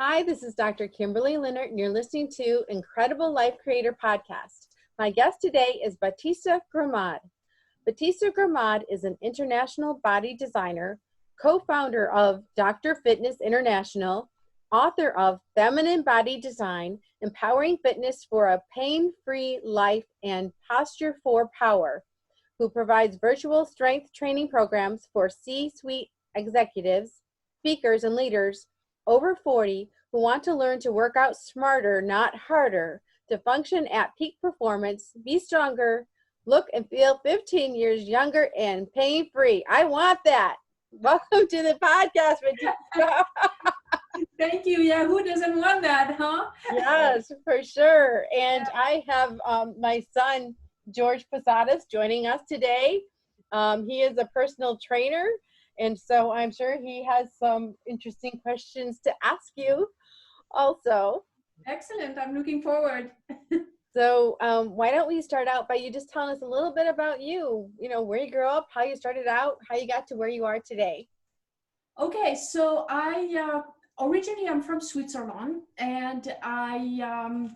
Hi, this is Dr. Kimberley Linert, and you're listening to Incredible Life Creator Podcast. My guest today is Batista Gremaud. Batista Gremaud is an international body designer, co-founder of Dr. Fitness International, author of Feminine Body Design, Empowering Fitness for a Pain-Free Life, and Posture for Power, who provides virtual strength training programs for C-suite executives, speakers, and leaders over 40 who want to learn to work out smarter, not harder, to function at peak performance, be stronger, look and feel 15 years younger and pain-free. I want that. Welcome to the podcast, Batista. Thank you. Yeah, who doesn't want that, huh? Yes, for sure. And I have my son, George Posadas, joining us today. He is a personal trainer, and so I'm sure he has some interesting questions to ask you also. Excellent. I'm looking forward. So why don't we start out by you just telling us a little bit about you, where you grew up, how you started out, how you got to where you are today. Okay, so originally I'm from Switzerland, and I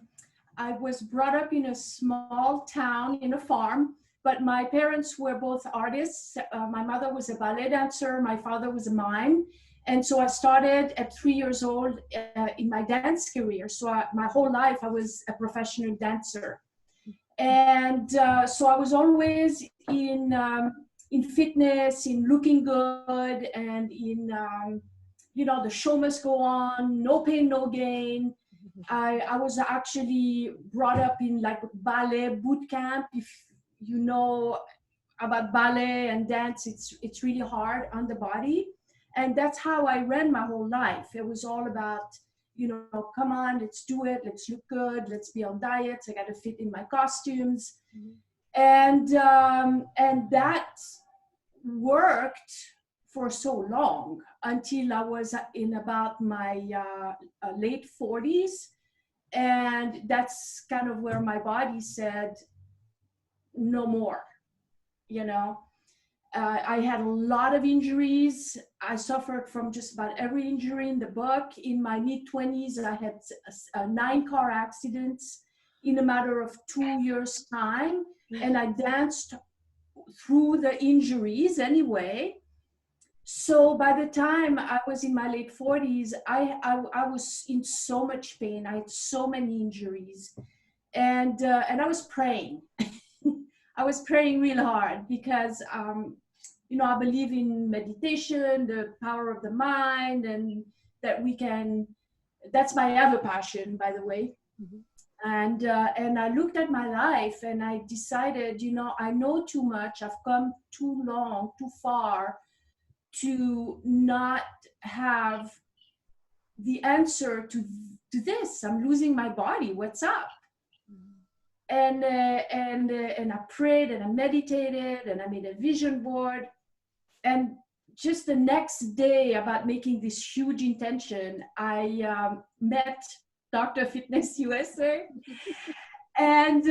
was brought up in a small town in a farm, but my parents were both artists. My mother was a ballet dancer, my father was a mime. And so I started at 3 years old in my dance career. So my whole life I was a professional dancer. And so I was always in fitness, in looking good, and in, the show must go on, no pain, no gain. I was actually brought up in like ballet boot camp. If you know about ballet and dance, it's really hard on the body. And that's how I ran my whole life. It was all about, come on, let's do it. Let's look good. Let's be on diets. I got to fit in my costumes. Mm-hmm. And that worked for so long until I was in about my late 40s. And that's kind of where my body said, no more, I had a lot of injuries. I suffered from just about every injury in the book. In my mid-20s, I had 9 car accidents in a matter of 2 years' time. And I danced through the injuries anyway. So by the time I was in my late 40s, I was in so much pain. I had so many injuries. And I was praying. I was praying real hard because, I believe in meditation, the power of the mind, and that that's my other passion, by the way. Mm-hmm. And I looked at my life and I decided, I know too much. I've come too long, too far to not have the answer to this. I'm losing my body. What's up? And I prayed and I meditated and I made a vision board. And just the next day, about making this huge intention, I met Dr. Fitness USA, and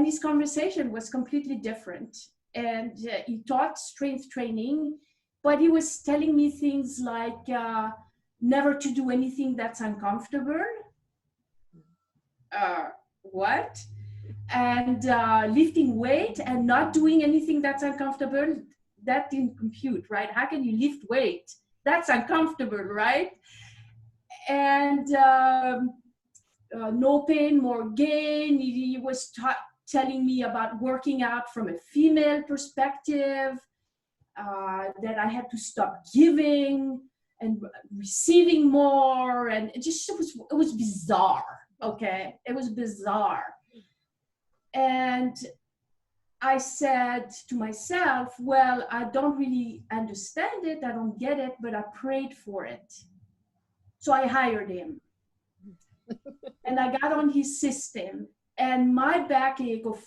his conversation was completely different. And he taught strength training, but he was telling me things like never to do anything that's uncomfortable. What? And lifting weight and not doing anything that's uncomfortable, that didn't compute, right? How can you lift weight? That's uncomfortable, right? And no pain, more gain. He was telling me about working out from a female perspective, that I had to stop giving and receiving more. And it was bizarre. Okay, it was bizarre. And I said to myself, well, I don't really understand it. I don't get it, but I prayed for it. So I hired him. And I got on his system. And my backache of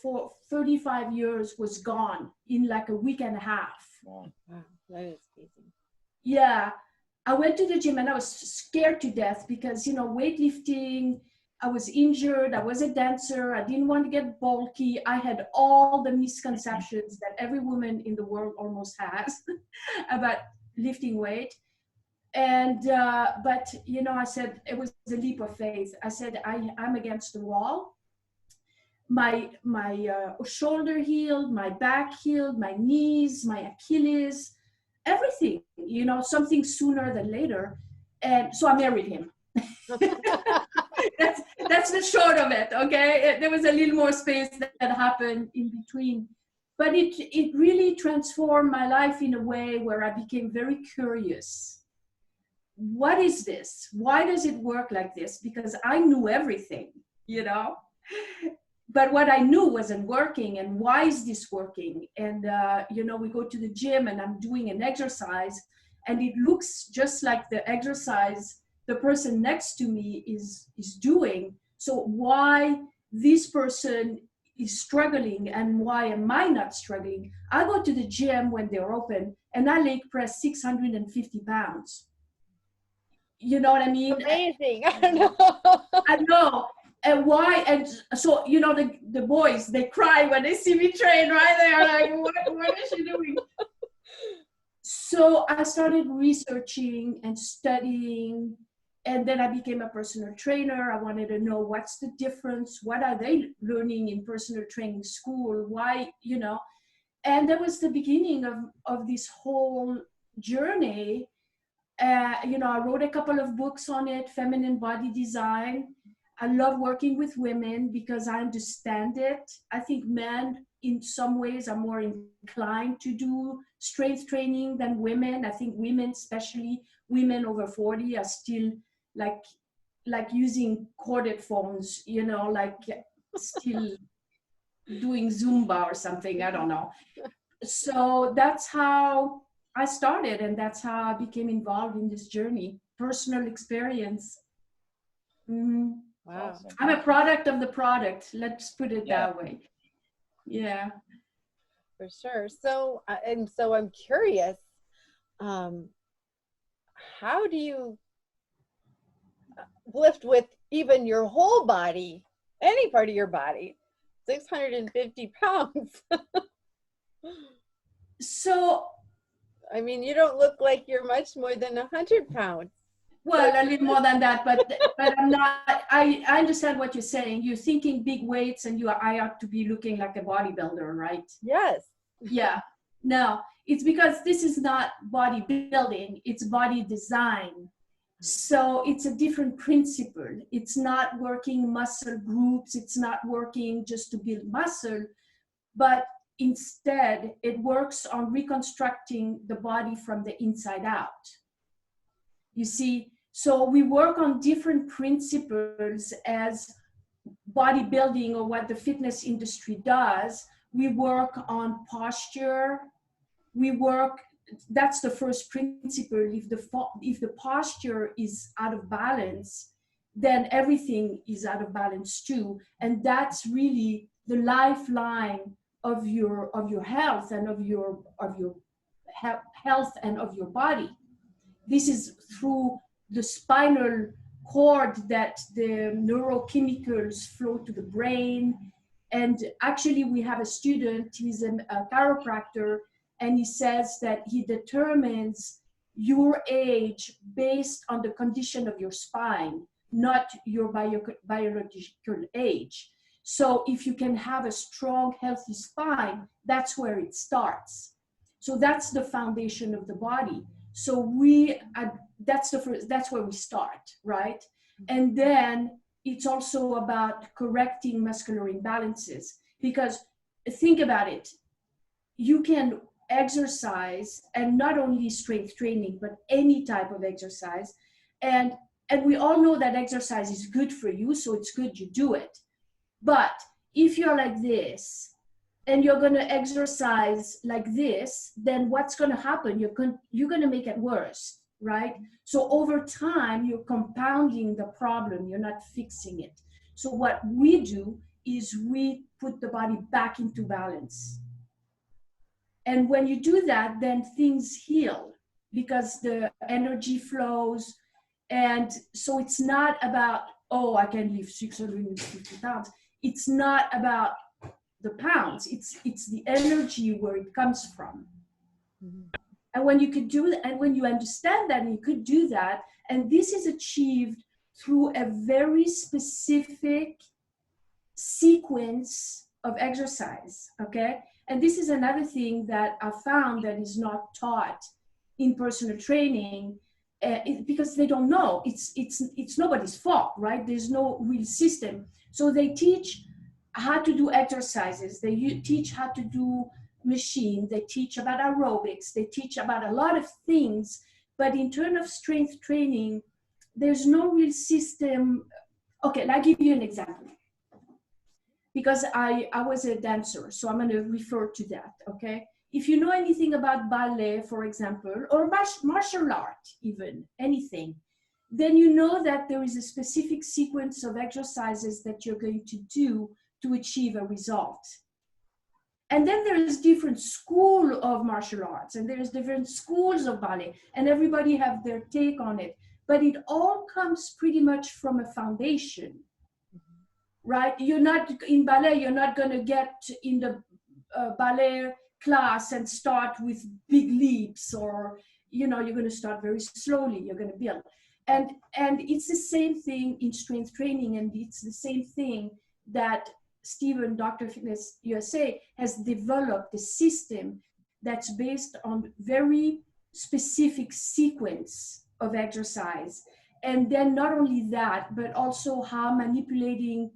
35 years was gone in like a week and a half. Wow, that is amazing. Yeah. I went to the gym and I was scared to death because, weightlifting, I was injured. I was a dancer. I didn't want to get bulky. I had all the misconceptions that every woman in the world almost has about lifting weight. And but you know, I said it was a leap of faith. I said I'm against the wall. My shoulder healed, my back healed, my knees, my Achilles, everything. You know, something sooner than later. And so I married him. that's the short of it. Okay, there was a little more space that happened in between, but it really transformed my life in a way where I became very curious. What is this? Why does it work like this? Because I knew everything, you know, but what I knew wasn't working. And why is this working? And you know, we go to the gym and I'm doing an exercise and it looks just like the exercise the person next to me is doing. So why this person is struggling and why am I not struggling? I go to the gym when they're open and I leg press 650 pounds. You know what I mean? Amazing. I don't know. I know. And why? And so, you know, the boys, they cry when they see me train, right? They're like, what is she doing? So I started researching and studying, and then I became a personal trainer. I wanted to know what's the difference, what are they learning in personal training school, why, you know. And that was the beginning of this whole journey. You know, I wrote a couple of books on it, feminine body design. I love working with women because I understand it. I think men in some ways are more inclined to do strength training than women. I think women, especially women over 40, are still like using corded phones, you know, like still doing Zumba or something, I don't know. So that's how I started, and that's how I became involved in this journey, personal experience. Mm-hmm. Wow. Awesome. I'm a product of the product. Let's put it that way. Yeah. For sure. So, and so I'm curious, how do you lift with even your whole body, any part of your body, 650 pounds? So, I mean, you don't look like you're much more than 100 pounds. well, a little more than that, but I'm not. I understand what you're saying. You're thinking big weights, and I ought to be looking like a bodybuilder, right? Yes. Yeah. No, it's because this is not bodybuilding; it's body design. So it's a different principle. It's not working muscle groups. It's not working just to build muscle, but instead it works on reconstructing the body from the inside out. You see, so we work on different principles as bodybuilding or what the fitness industry does. We work on posture. We work, that's the first principle. If the posture is out of balance, then everything is out of balance too. And that's really the lifeline of your health and of your health and of your body. This is through the spinal cord that the neurochemicals flow to the brain. And actually, we have a student, he's a chiropractor, and he says that he determines your age based on the condition of your spine, not your biological age. So if you can have a strong, healthy spine, that's where it starts. So that's the foundation of the body. So that's where we start, right? And then it's also about correcting muscular imbalances, because think about it, you can exercise, and not only strength training, but any type of exercise. And we all know that exercise is good for you, so it's good you do it. But if you're like this, and you're going to exercise like this, then what's going to happen? You're going to make it worse, right? So over time, you're compounding the problem. You're not fixing it. So what we do is we put the body back into balance. And when you do that, then things heal because the energy flows. And so it's not about, oh, I can lift 650 pounds. It's not about the pounds, it's the energy where it comes from. And when you could do that, and when you understand that and you could do that, and this is achieved through a very specific sequence of exercise, okay? And this is another thing that I found that is not taught in personal training, because they don't know. It's nobody's fault, right? There's no real system. So they teach how to do exercises. They teach how to do machine. They teach about aerobics. They teach about a lot of things. But in terms of strength training, there's no real system. Okay, I'll give you an example. Because I was a dancer, so I'm going to refer to that, okay? If you know anything about ballet, for example, or martial art even, anything, then you know that there is a specific sequence of exercises that you're going to do to achieve a result. And then there's different school of martial arts, and there's different schools of ballet, and everybody have their take on it. But it all comes pretty much from a foundation. Right? You're not in ballet, you're not going to get in the ballet class and start with big leaps, or, you know, you're going to start very slowly, you're going to build. And it's the same thing in strength training, and it's the same thing that Stephen, Dr. Fitness USA, has developed a system that's based on very specific sequence of exercise. And then not only that, but also how manipulating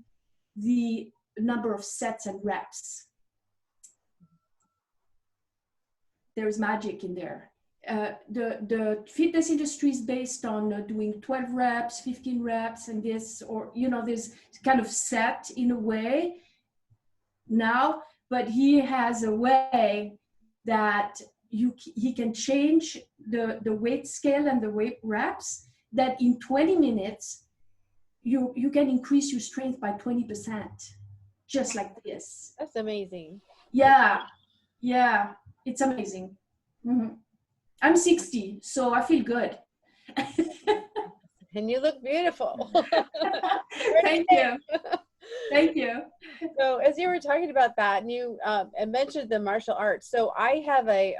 the number of sets and reps. There's magic in there. The fitness industry is based on doing 12 reps, 15 reps, and this, or, you know, there's kind of set in a way now, but he has a way that he can change the weight scale and the weight reps, that in 20 minutes, you can increase your strength by 20%, just like this. That's amazing. Yeah, it's amazing. Mm-hmm. I'm 60, so I feel good. And you look beautiful. Thank you. Thank you. So as you were talking about that, and you mentioned the martial arts. So I have a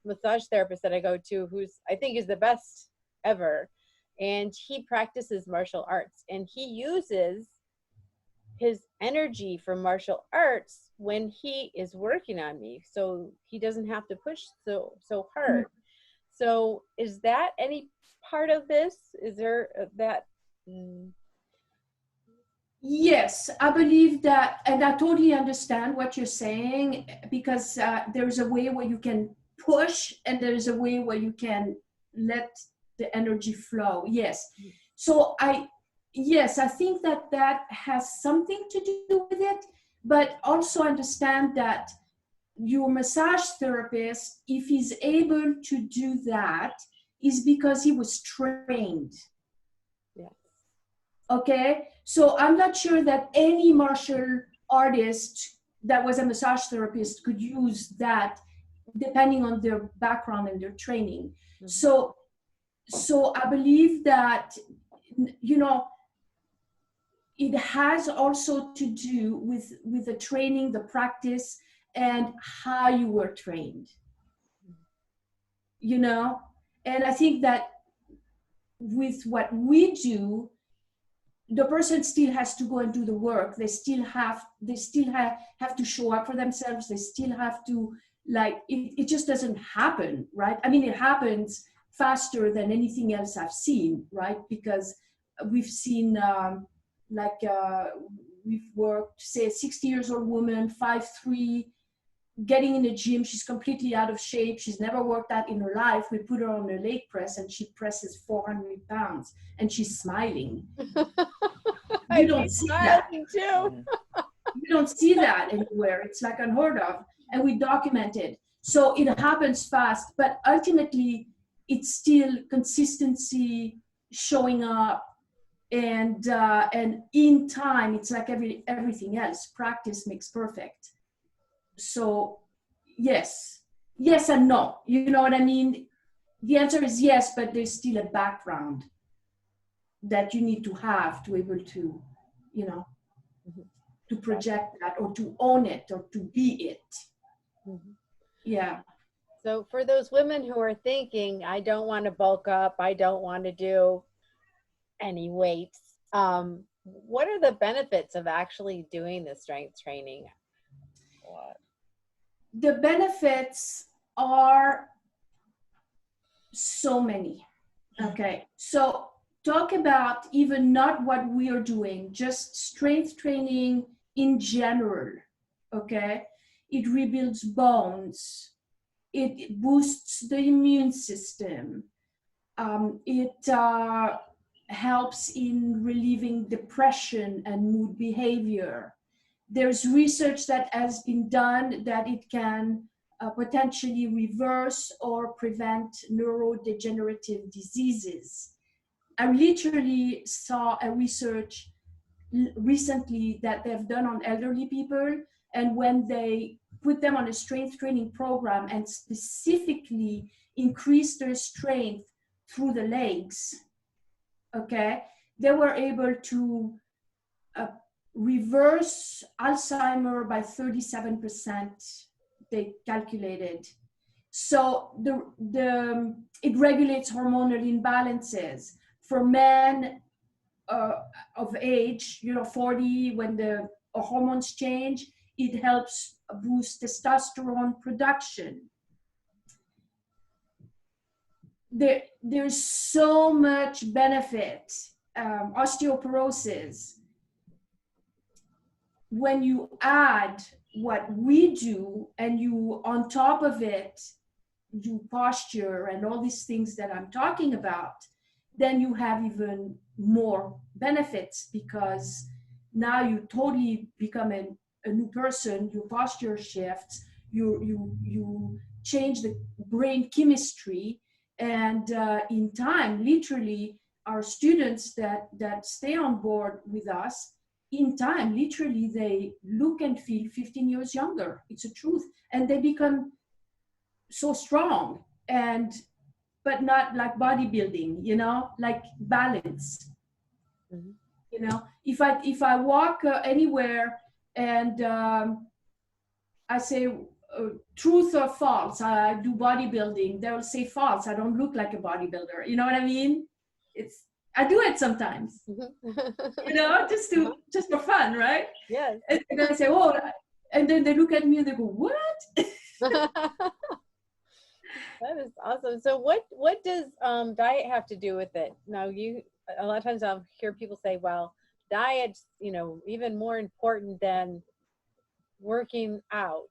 massage therapist that I go to who's, I think, is the best ever. And he practices martial arts, and he uses his energy from martial arts when he is working on me, so he doesn't have to push so hard. So is that any part of this? Is there that? Yes, I believe that, and I totally understand what you're saying, because there's a way where you can push, and there's a way where you can let the energy flow. Yes. So I think that has something to do with it, but also understand that your massage therapist, if he's able to do that, is because he was trained. Yeah. Okay. So I'm not sure that any martial artist that was a massage therapist could use that, depending on their background and their training. Mm-hmm. So I believe that, you know, it has also to do with the training, the practice, and how you were trained, you know? And I think that with what we do, the person still has to go and do the work. They still have to show up for themselves. They still have to, like, it just doesn't happen, right? I mean, it happens faster than anything else I've seen, right? Because we've seen, we've worked, say, a 60-year-old woman, 5'3", getting in the gym. She's completely out of shape. She's never worked out in her life. We put her on a leg press, and she presses 400 pounds, and she's smiling. You don't see that. Too. You don't see that anywhere. It's like unheard of, and we document it. So it happens fast, but ultimately, it's still consistency, showing up, and in time. It's like everything else. Practice makes perfect. So yes and no. You know what I mean? The answer is yes, but there's still a background that you need to have to be able to, you know, to project that, or to own it, or to be it. Mm-hmm. Yeah. So for those women who are thinking, I don't want to bulk up, I don't want to do any weights, what are the benefits of actually doing the strength training? What? The benefits are so many. Okay, so talk about even not what we are doing, just strength training in general. Okay, it rebuilds bones, it boosts the immune system, it helps in relieving depression and mood behavior. There's research that has been done that it can potentially reverse or prevent neurodegenerative diseases. I literally saw a research recently that they've done on elderly people, and when they put them on a strength training program and specifically increase their strength through the legs, okay, they were able to uh, reverse Alzheimer by 37%, they calculated. So it regulates hormonal imbalances. For men of age, 40, when the hormones change, it helps boost testosterone production. There's so much benefit. Osteoporosis, when you add what we do and you on top of it do posture and all these things that I'm talking about, then you have even more benefits, because now you totally become a new person. Your posture shifts, you change the brain chemistry, and in time, literally, our students that stay on board with us, in time, literally, they look and feel 15 years younger. It's a truth. And they become so strong, but not like bodybuilding, like balance. Mm-hmm. If I walk anywhere and I say truth or false, I do bodybuilding, they'll say false. I don't look like a bodybuilder. You know what I mean? I do it sometimes, just for fun, right? Yes. And then I say, oh, and then they look at me and they go, what? That is awesome. So what does diet have to do with it? Now, a lot of times I'll hear people say, well, diet's, even more important than working out.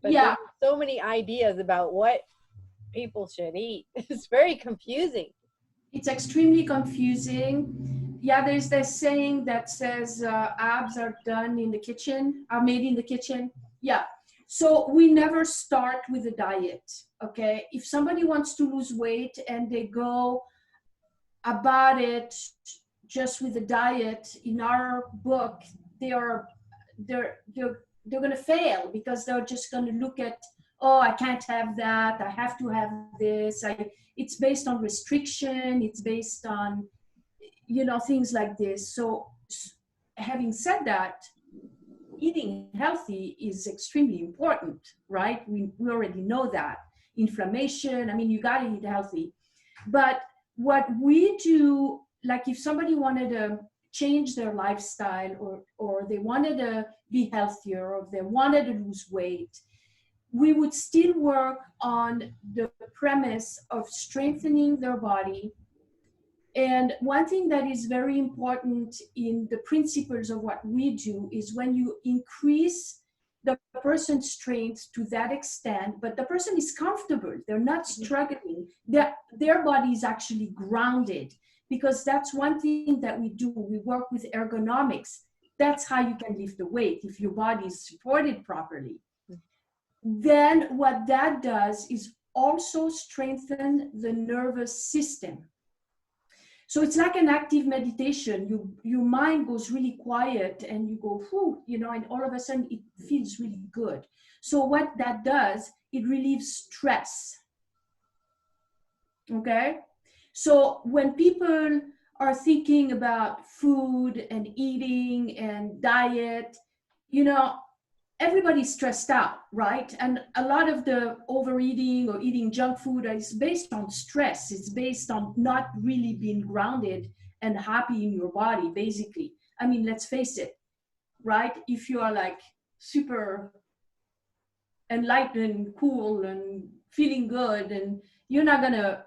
But Yeah. there's so many ideas about what people should eat. It's very confusing. It's extremely confusing. Yeah, there's this saying that says abs are done in the kitchen, are made in the kitchen. Yeah. So we never start with a diet, okay? If somebody wants to lose weight and they go about it just with a diet, in our book, they're going to fail, because they're just going to look at, oh, I can't have that, I have to have this. It's based on restriction, it's based on, things like this. So having said that, eating healthy is extremely important, right? We already know that. Inflammation, you got to eat healthy. But what we do, like if somebody wanted to change their lifestyle, or they wanted to be healthier, or they wanted to lose weight, we would still work on the premise of strengthening their body. And one thing that is very important in the principles of what we do is when you increase the person's strength to that extent, but the person is comfortable, they're not struggling, their body is actually grounded, because that's one thing that we do. We work with ergonomics. That's how you can lift the weight, if your body is supported properly. Then what that does is also strengthen the nervous system. So it's like an active meditation. Your mind goes really quiet and you go, whew, and all of a sudden it feels really good. So what that does, it relieves stress. Okay? So when people are thinking about food and eating and diet, everybody's stressed out, right? And a lot of the overeating or eating junk food is based on stress. It's based on not really being grounded and happy in your body, basically. I mean, let's face it, right? If you are like super enlightened, cool, and feeling good, and you're not gonna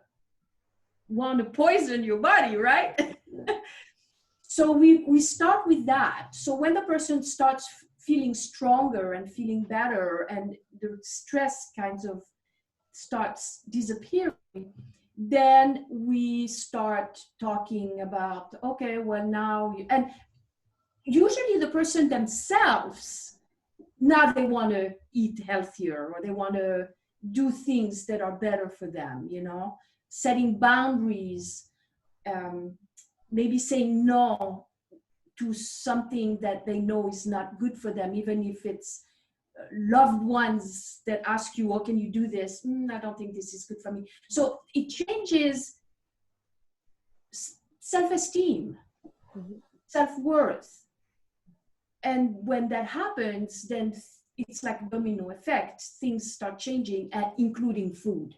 want to poison your body, right? So we start with that. So when the person starts feeling stronger and feeling better, and the stress kind of starts disappearing, then we start talking about, okay, well now, and usually the person themselves, now they want to eat healthier, or they want to do things that are better for them, you know, setting boundaries, maybe saying no to something that they know is not good for them, even if it's loved ones that ask you, oh, can you do this? I don't think this is good for me. So it changes self-esteem, self-worth. And when that happens, then it's like a domino effect. Things start changing, including food.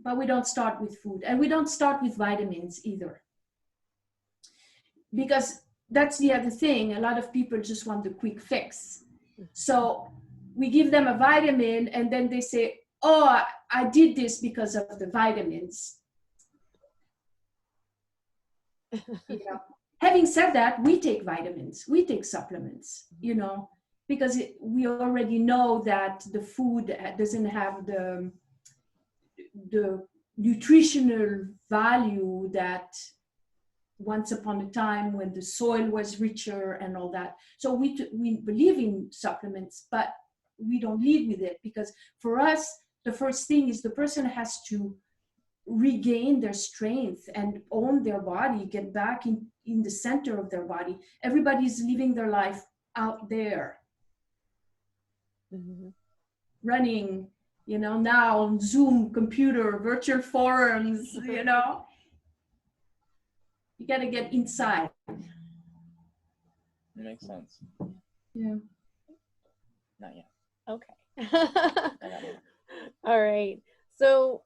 But we don't start with food, and we don't start with vitamins either. Because that's the other thing. A lot of people just want the quick fix. So we give them a vitamin, and then they say, oh, I did this because of the vitamins. You know? Having said that, we take vitamins, we take supplements, you know, because we already know that the food doesn't have the nutritional value that once upon a time when the soil was richer and all that. So we believe in supplements, but we don't lead with it, because for us, the first thing is the person has to regain their strength and own their body, get back in the center of their body. Everybody's living their life out there, running, you know, now on Zoom, computer, virtual forums, you know. You got to get inside. It makes sense. Yeah. Not yet. Okay. All right. So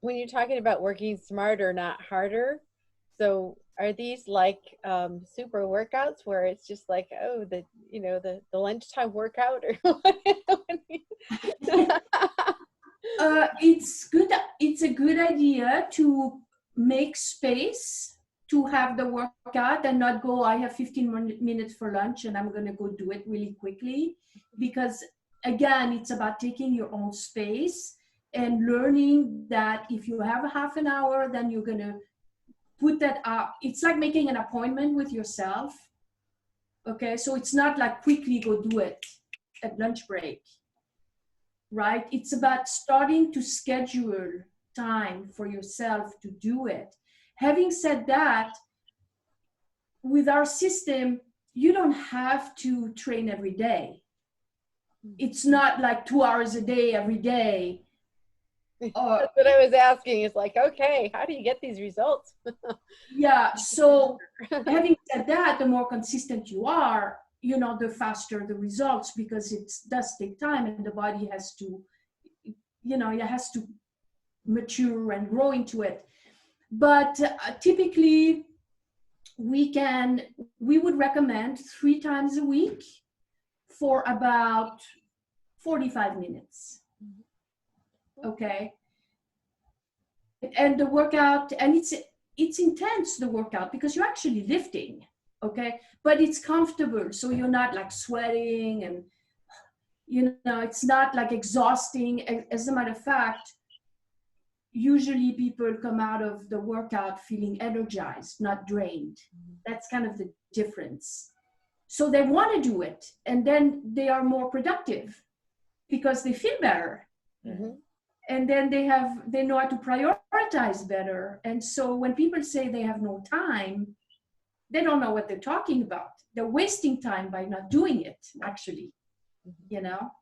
when you're talking about working smarter, not harder, so are these like super workouts where it's just like, oh, the lunchtime workout, or what? It's good. It's a good idea to make space to have the workout and not go, I have 15 minutes for lunch and I'm going to go do it really quickly. Because again, it's about taking your own space and learning that if you have a half an hour, then you're going to put that up. It's like making an appointment with yourself. Okay, so it's not like quickly go do it at lunch break, right? It's about starting to schedule time for yourself to do it. Having said that, with our system, you don't have to train every day. It's not like 2 hours a day every day. That's what I was asking. It's like, okay, how do you get these results? Yeah, so having said that, the more consistent you are, you know, the faster the results, because it does take time and the body has to, you know, it has to mature and grow into it. But typically we would recommend 3 times a week for about 45 minutes. Okay. And the workout, and it's intense, the workout, because you're actually lifting, okay? But it's comfortable, so you're not like sweating and, you know, it's not like exhausting. As a matter of fact, usually people come out of the workout feeling energized, not drained. That's kind of the difference. So they want to do it, and then they are more productive because they feel better. Mm-hmm. And then they know how to prioritize better. And so when people say they have no time, they don't know what they're talking about. They're wasting time by not doing it, actually, you know?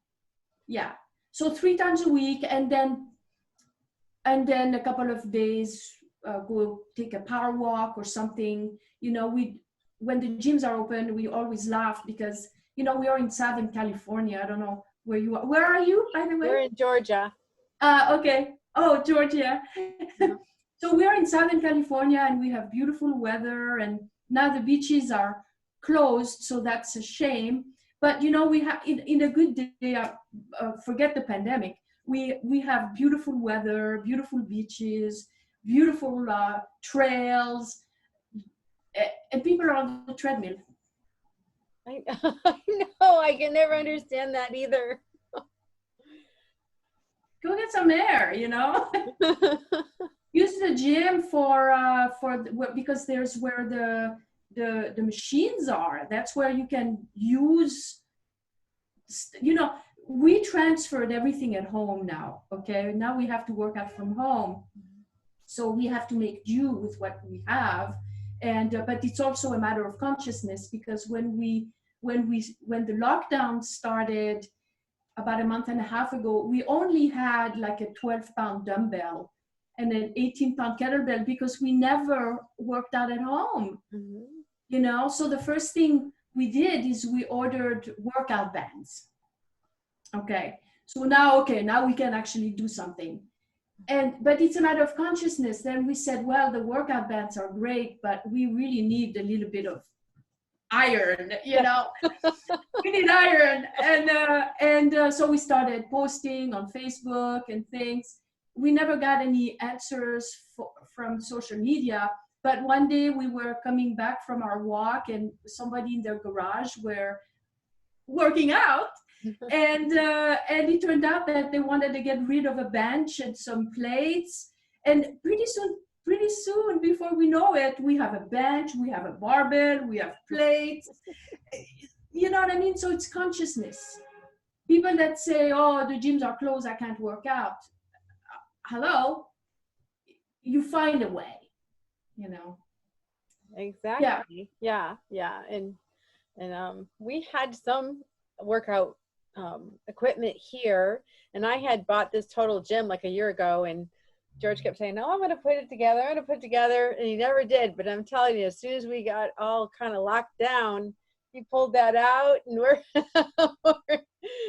Yeah. So 3 times a week, and then a couple of days, go take a power walk or something. You know, when the gyms are open, we always laugh because, you know, we are in Southern California. I don't know where you are. Where are you, by the way? We're in Georgia. Okay. Oh, Georgia. Mhm. So we are in Southern California and we have beautiful weather, and now the beaches are closed, so that's a shame. But you know, we have in a good day, forget the pandemic, we have beautiful weather, beautiful beaches, beautiful trails, and people are on the treadmill. I know, I can never understand that either. Go get some air, you know. Use the gym because there's where the machines are. That's where you can use, you know, we transferred everything at home now. Okay, now we have to work out from home, so we have to make do with what we have. And but it's also a matter of consciousness, because when the lockdown started about a month and a half ago, we only had like a 12-pound dumbbell and an 18-pound kettlebell, because we never worked out at home. Mhm. You know, so the first thing we did is we ordered workout bands. Okay, so now we can actually do something. But it's a matter of consciousness. Then we said, well, the workout bands are great, but we really need a little bit of iron, you know. We need iron. And so we started posting on Facebook and things. We never got any answers from social media, but one day we were coming back from our walk and somebody in their garage were working out, and it turned out that they wanted to get rid of a bench and some plates, and pretty soon, before we know it, we have a bench, we have a barbell, we have plates. You know what I mean? So it's consciousness. People that say, oh, the gyms are closed, I can't work out. Hello? You find a way, you know? Exactly. Yeah. And we had some workout equipment here, and I had bought this total gym like a year ago, and George kept saying, no, I'm going to put it together, and he never did. But I'm telling you, as soon as we got all kind of locked down, he pulled that out, and we're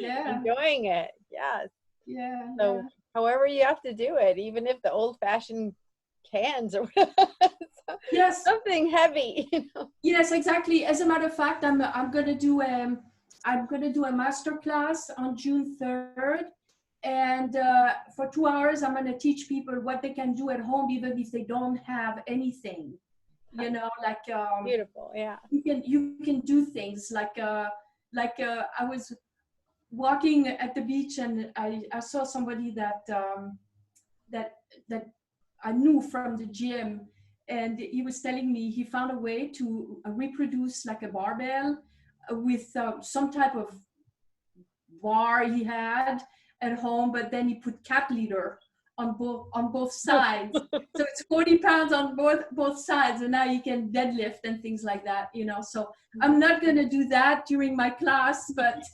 enjoying it. Yes. Yeah. So however you have to do it, even if the old-fashioned cans or Yes. something heavy, you know. Yes, exactly. As a matter of fact, I'm gonna do a master class on June 3rd, and for 2 hours I'm gonna teach people what they can do at home, even if they don't have anything. You know, like Beautiful, yeah. You can do things like I was walking at the beach, and I saw somebody that that I knew from the gym, and he was telling me he found a way to reproduce like a barbell with some type of bar he had at home, but then he put cat litter on both sides. So it's 40 pounds on both sides, and now you can deadlift and things like that, you know. So I'm not going to do that during my class, but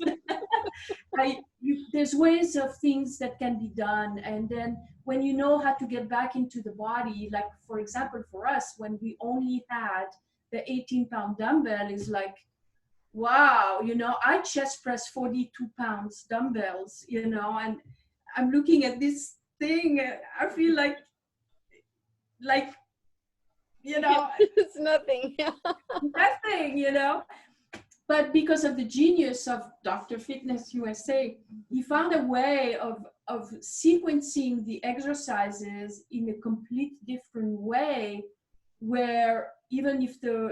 there's ways of things that can be done. And then when you know how to get back into the body, like for example for us, when we only had the 18-pound dumbbell, is like, wow, you know, I chest press 42 pounds dumbbells, you know, and I'm looking at this thing, I feel like, you know, it's nothing. nothing, you know. But because of the genius of Dr. Fitness USA, he found a way of sequencing the exercises in a complete different way, where even if the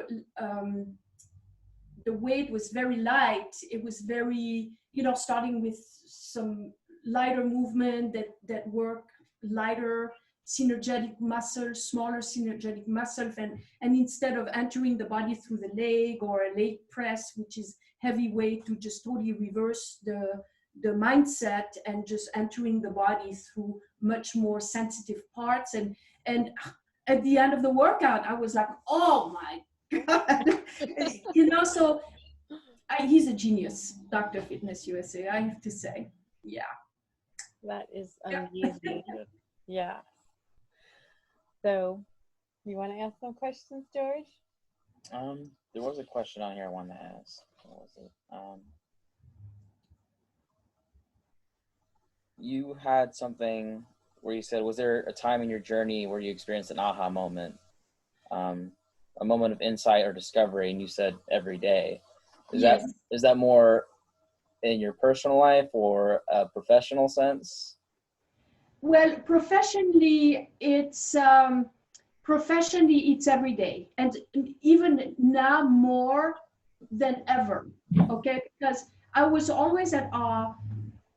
weight was very light, it was very, you know, starting with some lighter movement that work lighter synergetic muscles, smaller synergetic muscles, and instead of entering the body through the leg or a leg press, which is heavy weight, to just totally reverse the mindset and just entering the body through much more sensitive parts. And at the end of the workout, I was like, oh my God, you know. So he's a genius, Dr. Fitness USA, I have to say. Yeah. That is amazing. Yeah. So, you want to ask some questions, George? There was a question on here I wanted to ask. what was it? You had something where you said, was there a time in your journey where you experienced an aha moment, a moment of insight or discovery, and you said every day? Yes. Is that more in your personal life or a professional sense? Well, professionally, it's every day, and even now more than ever. Okay, because I was always at awe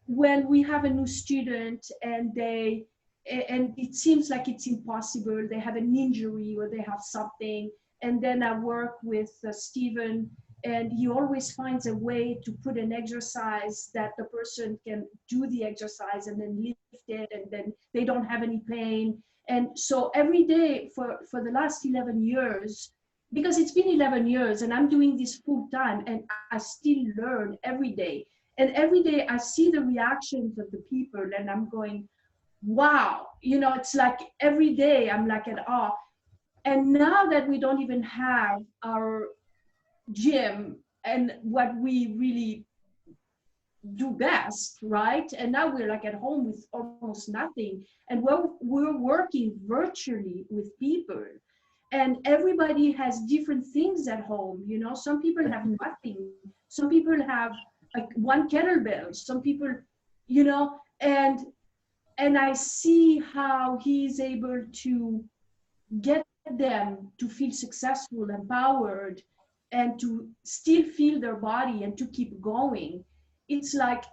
when we have a new student and it seems like it's impossible. They have an injury or they have something, and then I work with Stephen, and he always finds a way to put an exercise that the person can do the exercise and then lift it, and then they don't have any pain. And so every day for the last 11 years, because it's been 11 years and I'm doing this full time, and I still learn every day. And every day I see the reactions of the people and I'm going, wow, it's like every day I'm like at awe. And now that we don't even have our gym and what we really do best, right? And now we're like at home with almost nothing. And we're working virtually with people. And everybody has different things at home. Some people have nothing. Some people have like one kettlebell. Some people, and I see how he's able to get them to feel successful, empowered, and to still feel their body and to keep going. It's like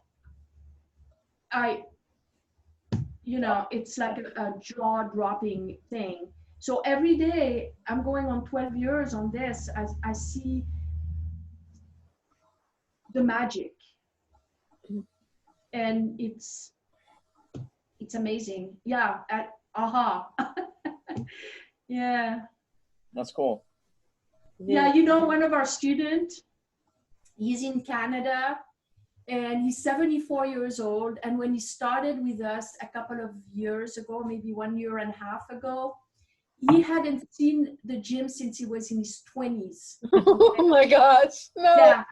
it's like a jaw-dropping thing. So every day, I'm going on 12 years on this, I see the magic. And it's amazing. Yeah, aha. Yeah. That's cool. Yeah, one of our students, he's in Canada, and he's 74 years old. And when he started with us a couple of years ago, maybe 1.5 years ago, he hadn't seen the gym since he was in his 20s. Oh my gosh. No. Yeah.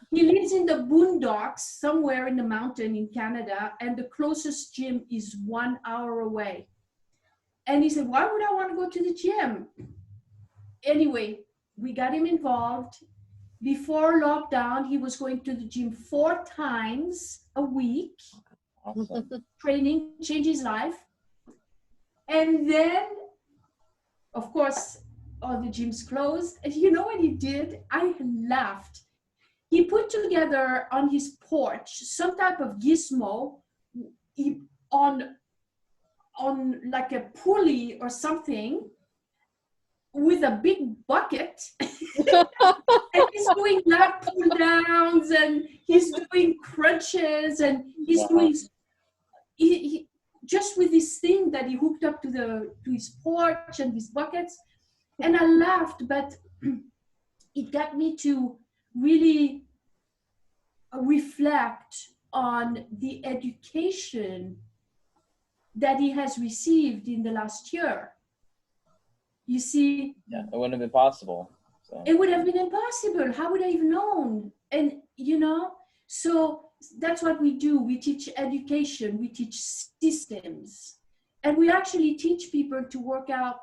He lives in the boondocks somewhere in the mountain in Canada, and the closest gym is 1 hour away. And he said, why would I want to go to the gym? Anyway, we got him involved. Before lockdown, he was going to the gym 4 times a week. Awesome. Training, change his life. And then, of course, all the gyms closed. And you know what he did? I laughed. He put together on his porch some type of gizmo on like a pulley or something with a big bucket. And he's doing lat pull downs, and he's doing crunches, and he's doing he just with this thing that he hooked up to his porch and his buckets. And I laughed, but it got me to really reflect on the education that he has received in the last year. You see, yeah, it wouldn't have been possible. So. It would have been impossible. How would I have known? And so that's what we do. We teach education, we teach systems, and we actually teach people to work out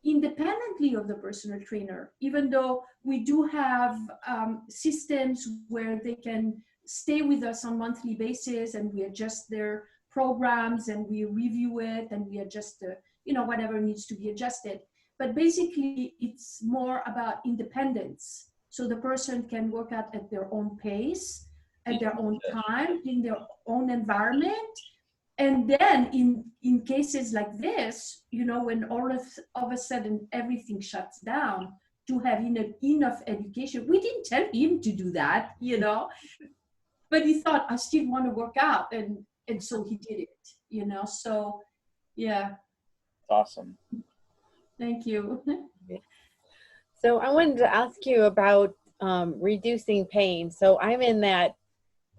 independently of the personal trainer, even though we do have systems where they can stay with us on monthly basis, and we adjust their programs and we review it and we adjust whatever needs to be adjusted. But basically it's more about independence, so the person can work out at their own pace, at their own time, in their own environment. And then in cases like this, when all of a sudden everything shuts down, to have enough education. We didn't tell him to do that, but he thought, I still want to work out, and so he did it, so yeah. Awesome. Thank you. So I wanted to ask you about reducing pain. So I'm in that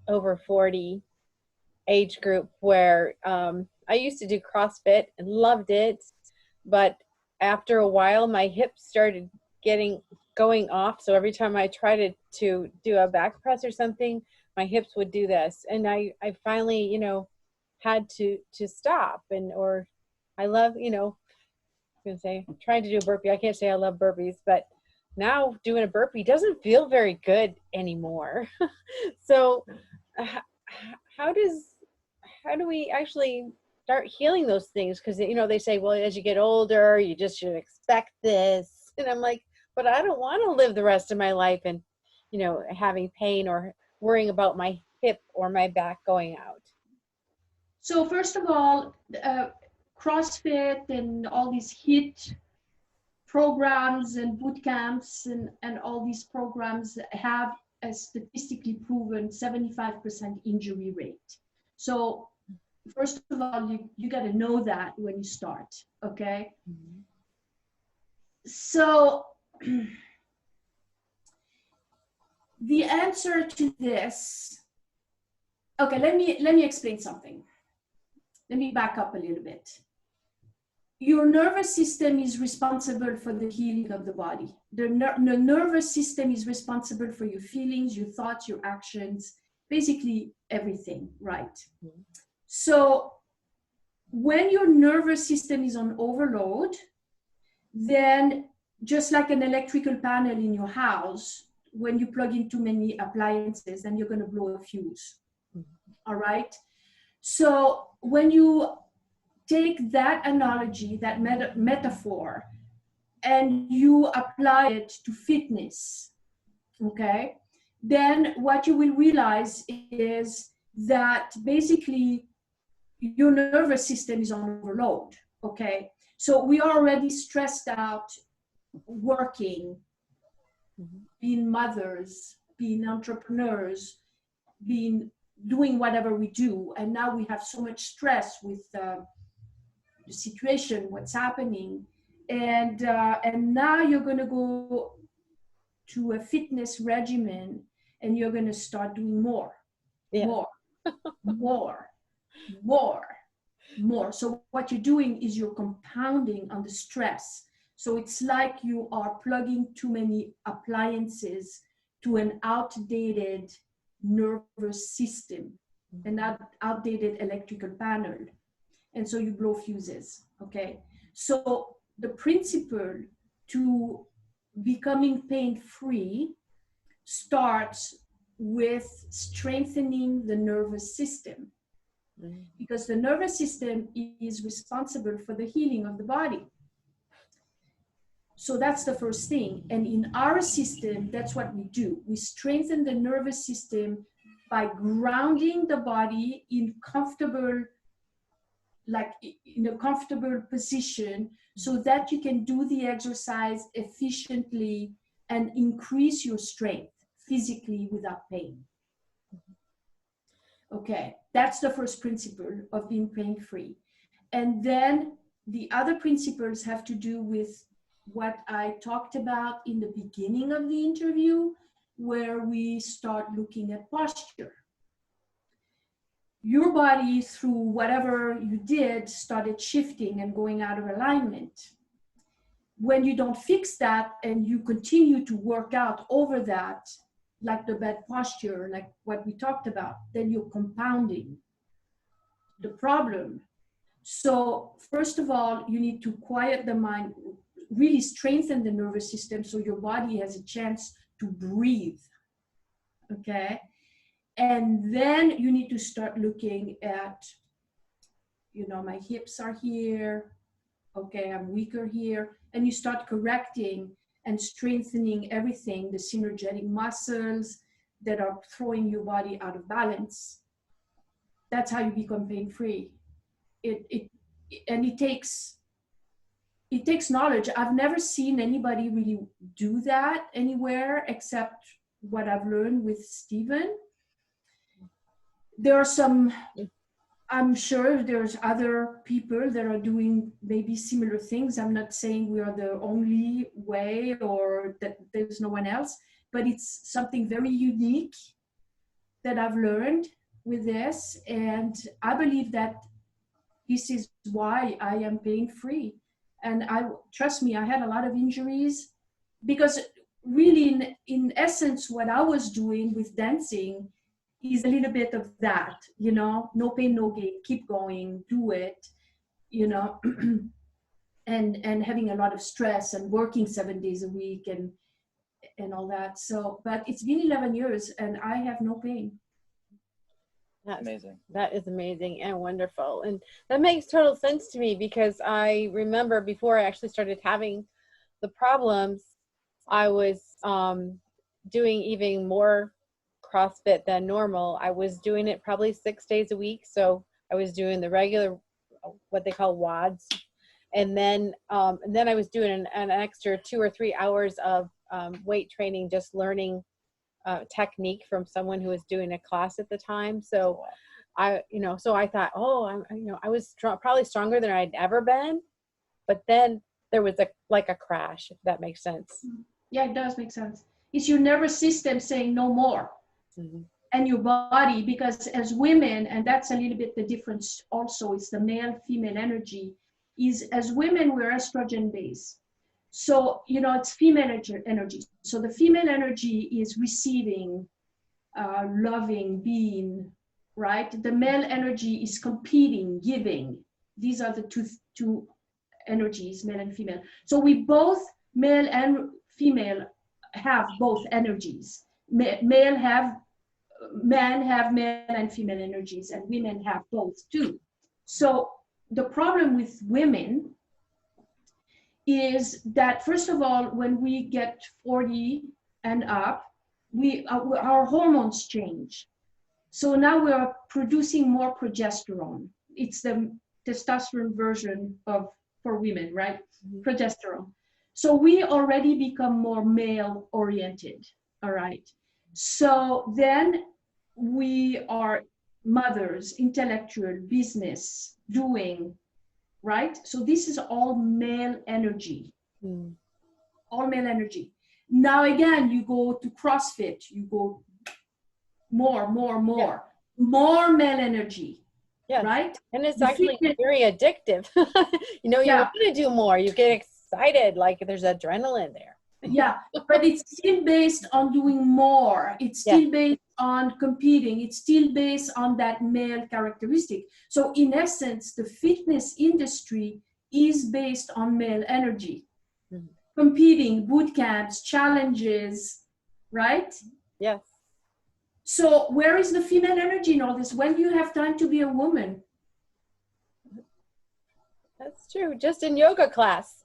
over 40 age group where I used to do CrossFit and loved it, but after a while my hips started getting going off. So every time I tried to do a back press or something, my hips would do this. And I finally, you know, had to stop. And, or I love, you know, I'm going to say, I'm trying to do a burpee. I can't say I love burpees, but now doing a burpee doesn't feel very good anymore. So how do we actually start healing those things? Because, you know, they say, well, as you get older, you just should expect this. And I'm like, but I don't want to live the rest of my life and, you know, having pain or worrying about my hip or my back going out. So first of all, CrossFit and all these HIIT programs and boot camps and all these programs have a statistically proven 75% injury rate. So first of all, you got to know that when you start, okay? Mm-hmm. So the answer to this, okay, let me explain something. Let me back up a little bit. Your nervous system is responsible for the healing of the body. The nervous system is responsible for your feelings, your thoughts, your actions, basically everything, right? Mm-hmm. So when your nervous system is on overload, then just like an electrical panel in your house, when you plug in too many appliances, then you're going to blow a fuse. Mm-hmm. All right? So when you take that analogy, that metaphor, and you apply it to fitness, okay, then what you will realize is that basically your nervous system is on overload, okay? So we are already stressed out working, mm-hmm. being mothers, being entrepreneurs, doing whatever we do, and now we have so much stress with the situation, what's happening, and now you're going to go to a fitness regimen, and you're going to start doing more. So what you're doing is you're compounding on the stress. So it's like you are plugging too many appliances to an outdated nervous system, an outdated electrical panel. And so you blow fuses, okay? So the principle to becoming pain-free starts with strengthening the nervous system, because the nervous system is responsible for the healing of the body. So that's the first thing. And in our system, that's what we do. We strengthen the nervous system by grounding the body in a comfortable position, so that you can do the exercise efficiently and increase your strength physically without pain. Okay, that's the first principle of being pain-free. And then the other principles have to do with what I talked about in the beginning of the interview, where we start looking at posture. Your body, through whatever you did, started shifting and going out of alignment. When you don't fix that and you continue to work out over that, like the bad posture, like what we talked about, then you're compounding the problem. So first of all, you need to quiet the mind, really strengthen the nervous system so your body has a chance to breathe, okay? And then you need to start looking at, you know, my hips are here, okay, I'm weaker here, and you start correcting and strengthening everything, the synergetic muscles that are throwing your body out of balance. That's how you become pain-free. It takes knowledge. I've never seen anybody really do that anywhere except what I've learned with Stephen. There are some, I'm sure there's other people that are doing maybe similar things. I'm not saying we are the only way or that there's no one else, but it's something very unique that I've learned with this. And I believe that this is why I am pain-free. And trust me, I had a lot of injuries because really in essence, what I was doing with dancing is a little bit of that, you know, no pain, no gain, keep going, do it, you know, and having a lot of stress and working 7 days a week and all that. So, but it's been 11 years and I have no pain. That's Amazing. That is amazing and wonderful. And that makes total sense to me, because I remember before I actually started having the problems, I was doing even more CrossFit than normal. I was doing it probably 6 days a week. So I was doing the regular, what they call WODs. And then I was doing an extra 2 or 3 hours of weight training, just learning technique from someone who was doing a class at the time. So I thought, I was probably stronger than I'd ever been. But then there was a crash, if that makes sense. Yeah, it does make sense. It's your nervous system saying no more. Mm-hmm. And your body, because as women, and that's a little bit the difference also, it's the male female energy, is as women we're estrogen based. So, you know, it's female energy. So the female energy is receiving, loving, being, right? The male energy is competing, giving. These are the two energies, male and female. So we both, male and female, have both energies. Men have male and female energies, and women have both too. So the problem with women is that, first of all, when we get 40 and up, our hormones change. So now we are producing more progesterone. It's the testosterone version for women, right? Mm-hmm. Progesterone. So we already become more male oriented, all right? So then we are mothers, intellectual, business, doing, right? So this is all male energy, all male energy. Now again, you go to CrossFit, you go more male energy, right? And it's actually very addictive. You know, you want to do more, you get excited, like there's adrenaline there. Yeah, but it's still based on doing more. It's still based on competing. It's still based on that male characteristic. So in essence, the fitness industry is based on male energy. Mm-hmm. Competing, boot camps, challenges, right? Yes. So where is the female energy in all this? When do you have time to be a woman? That's true. Just in yoga class.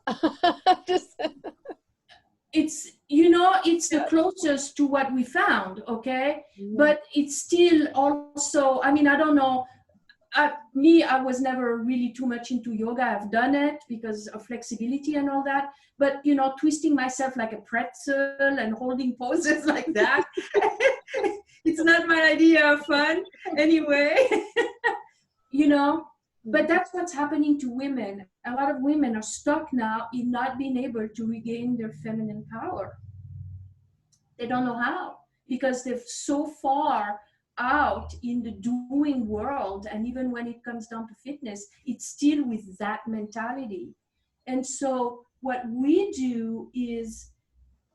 It's, you know, it's the closest to what we found, okay? Mm-hmm. But it's still also, I mean, I don't know. I was never really too much into yoga. I've done it because of flexibility and all that. But, you know, twisting myself like a pretzel and holding poses like that, it's not my idea of fun anyway, you know. But that's what's happening to women. A lot of women are stuck now in not being able to regain their feminine power. They don't know how, because they're so far out in the doing world. And even when it comes down to fitness, it's still with that mentality. And so what we do is,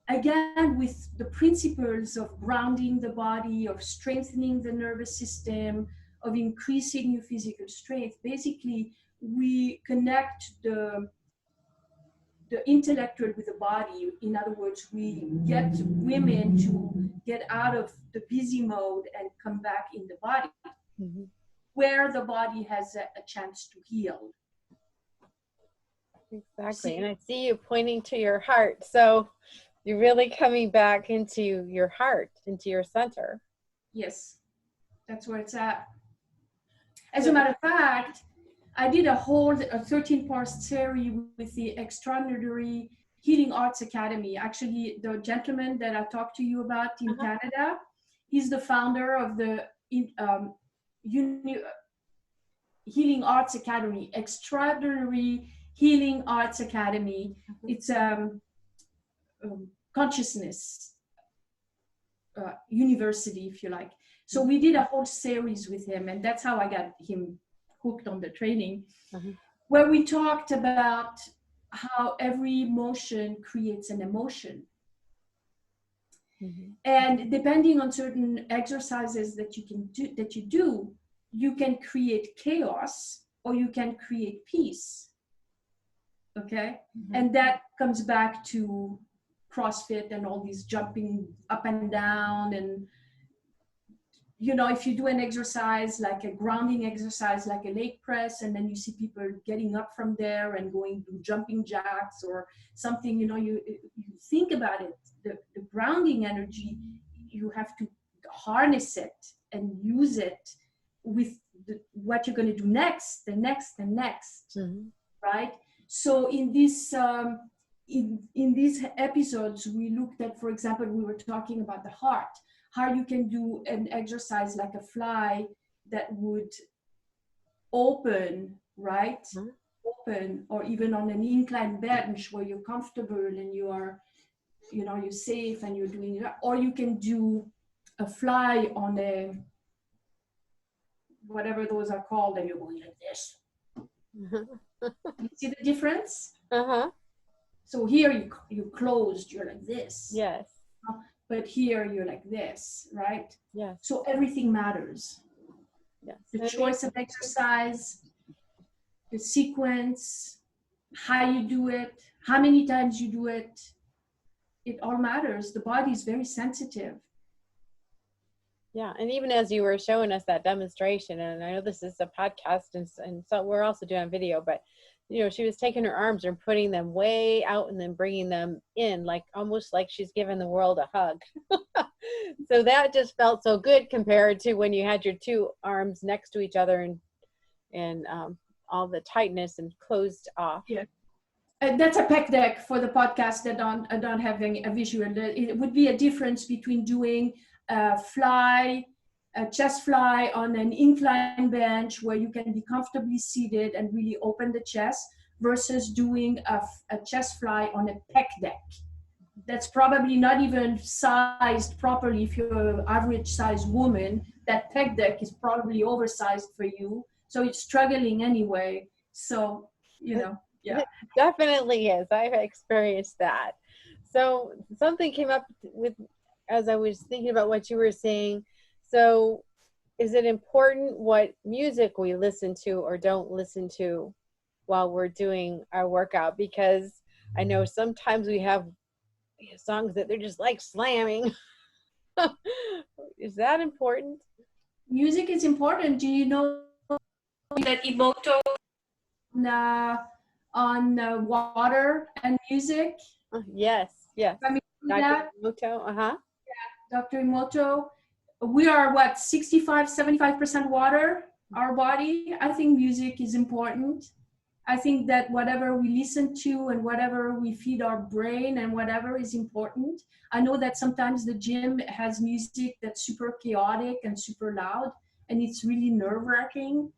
again, with the principles of grounding the body, of strengthening the nervous system, of increasing your physical strength, basically we connect the intellectual with the body. In other words, we get women to get out of the busy mode and come back in the body, where the body has a chance to heal. Exactly. And I see you pointing to your heart. So you're really coming back into your heart, into your center. Yes, that's where it's at. As a matter of fact, I did a 13-part series with the Extraordinary Healing Arts Academy. Actually, the gentleman that I talked to you about in Canada, he's the founder of the Healing Arts Academy, Extraordinary Healing Arts Academy. It's consciousness university, if you like. So we did a whole series with him, and that's how I got him hooked on the training, where we talked about how every emotion creates an emotion. And depending on certain exercises that you do, you can create chaos or you can create peace. Okay? And that comes back to CrossFit and all these jumping up and down. And if you do an exercise like a grounding exercise like a leg press, and then you see people getting up from there and going to jumping jacks or something, you think about it, the grounding energy, you have to harness it and use it with what you're going to do next, the next, right? So in this in these episodes, we looked at, for example, we were talking about the heart, how you can do an exercise like a fly that would open, right? Open, or even on an incline bench where you're comfortable and you are, you're safe and you're doing it. Or you can do a fly on a, whatever those are called, and you're going like this. You see the difference? So here you closed, you're like this. Yes. But here you're like this, right? Yes. So everything matters. Yes. The choice of exercise, the sequence, how you do it, how many times you do it, it all matters. The body is very sensitive. Yeah, and even as you were showing us that demonstration, and I know this is a podcast, and so we're also doing video, but she was taking her arms and putting them way out and then bringing them in, like almost like she's giving the world a hug. So that just felt so good compared to when you had your two arms next to each other and all the tightness and closed off. Yeah. That's a pec deck for the podcast that don't have a visual. It would be a difference between doing a chest fly on an incline bench where you can be comfortably seated and really open the chest, versus doing a chest fly on a pec deck. That's probably not even sized properly. If you're an average sized woman, that pec deck is probably oversized for you. So it's struggling anyway. So, yeah. It definitely is. I've experienced that. So something came up as I was thinking about what you were saying. So is it important what music we listen to or don't listen to while we're doing our workout? Because I know sometimes we have songs that they're just like slamming. Is that important? Music is important. Do you know that Emoto on water and music? Yes. I mean, Dr. Emoto, Dr. Emoto. We are 65-75% water, our body. I think music is important. I think that whatever we listen to and whatever we feed our brain and whatever is important. I know that sometimes the gym has music that's super chaotic and super loud, and it's really nerve-wracking,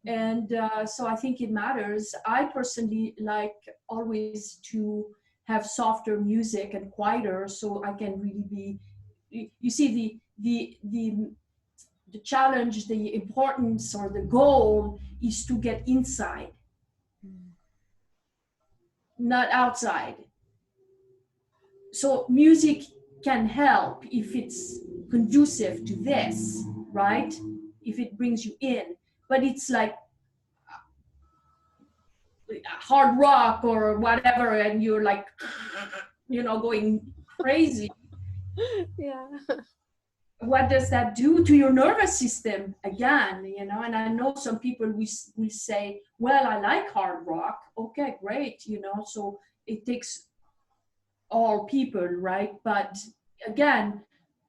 and so I think it matters. I personally like always to have softer music and quieter, so I can really be, you see, the challenge, the importance, or the goal is to get inside, not outside. So music can help if it's conducive to this, right? If it brings you in, but it's like hard rock or whatever, and you're like, going crazy. Yeah. What does that do to your nervous system again? And I know some people we say, well, I like hard rock. Okay, great. So it takes all people, right? But again,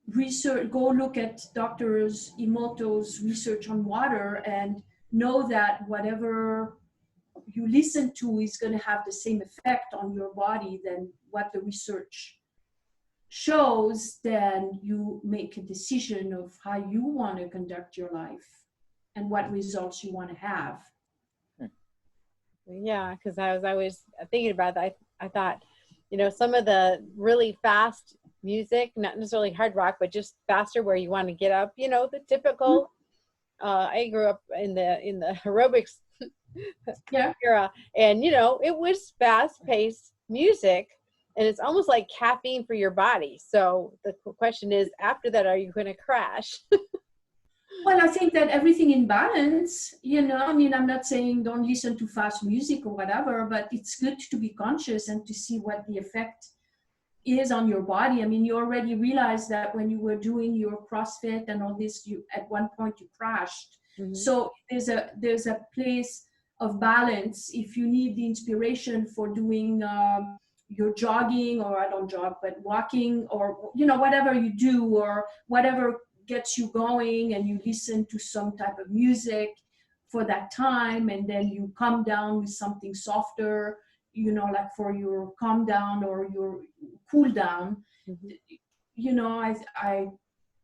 research, go look at Dr. Emoto's research on water and know that whatever you listen to is going to have the same effect on your body than what the research shows. Then you make a decision of how you want to conduct your life and what results you want to have. Yeah, because as I was thinking about that, I thought, some of the really fast music, not necessarily hard rock, but just faster where you want to get up, the typical, I grew up in the aerobics era, and, it was fast-paced music, and it's almost like caffeine for your body. So the question is, after that, are you going to crash? Well, I think that everything in balance, you know, I mean, I'm not saying don't listen to fast music or whatever, but it's good to be conscious and to see what the effect is on your body. I mean, you already realized that when you were doing your CrossFit and all this, you at one point you crashed. Mm-hmm. So there's a place of balance. If you need the inspiration for doing your jogging, or I don't jog, but walking, or, you know, whatever you do, or whatever gets you going, and you listen to some type of music for that time, and then you come down with something softer, you know, like for your calm down or your cool down. Mm-hmm. You know,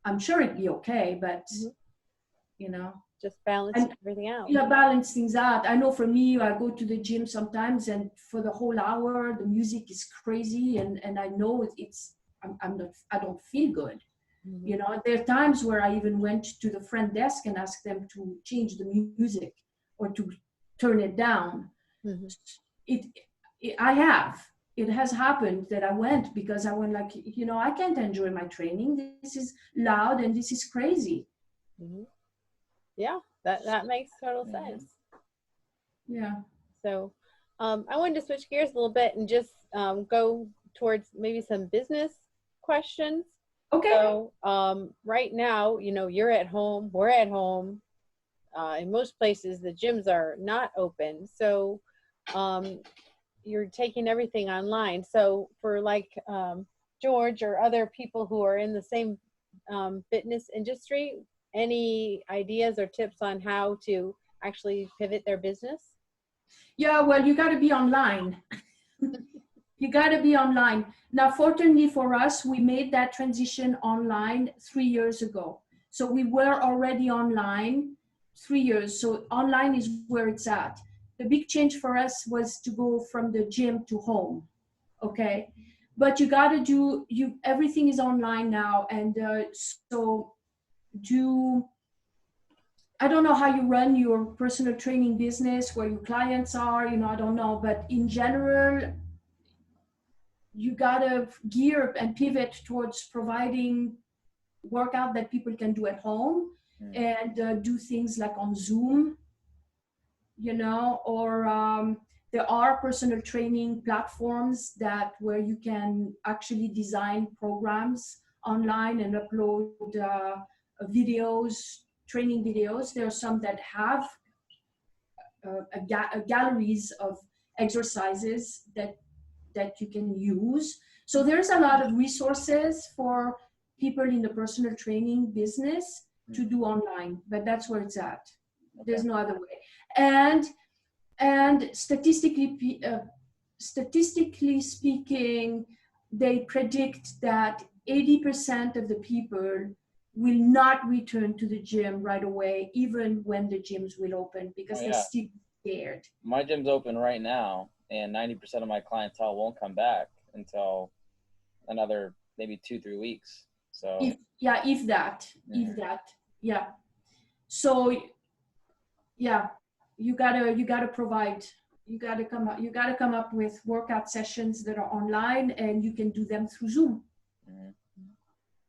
I'm sure it'd be okay, but Mm-hmm. you know, Just balance everything out. Yeah, balance things out. I know for me, I go to the gym sometimes, and for the whole hour, the music is crazy, and I know I don't feel good. Mm-hmm. You know, there are times where I even went to the front desk and asked them to change the music or to turn it down. Mm-hmm. It has happened that I went because I went like, you know, I can't enjoy my training. This is loud and this is crazy. Mm-hmm. Yeah, that makes total sense. Yeah. So I wanted to switch gears a little bit and just go towards maybe some business questions. Okay. So right now, you know, you're at home, we're at home. In most places, the gyms are not open. So you're taking everything online. So for like George or other people who are in the same fitness industry, any ideas or tips on how to actually pivot their business? Yeah, well, you got to be online. You got to be online. Now, fortunately for us, we made that transition online 3 years ago. So we were already online 3 years. So online is where it's at. The big change for us was to go from the gym to home. Okay. But you got to everything is online now. And so I don't know how you run your personal training business, where your clients are, you know, I don't know. But in general, you gotta gear and pivot towards providing workout that people can do at home, and do things like on Zoom, you know, or there are personal training platforms where you can actually design programs online and upload videos, training videos. There are some that have galleries of exercises that you can use. So there's a lot of resources for people in the personal training business to do online, but that's where it's at. Okay. There's no other way. And statistically speaking, they predict that 80% of the people will not return to the gym right away, even when the gyms will open, because they're still scared. My gym's open right now, and 90% of my clientele won't come back until another maybe 2-3 weeks. So if that. Yeah. So yeah, you gotta provide. You gotta come up with workout sessions that are online, and you can do them through Zoom. Mm-hmm.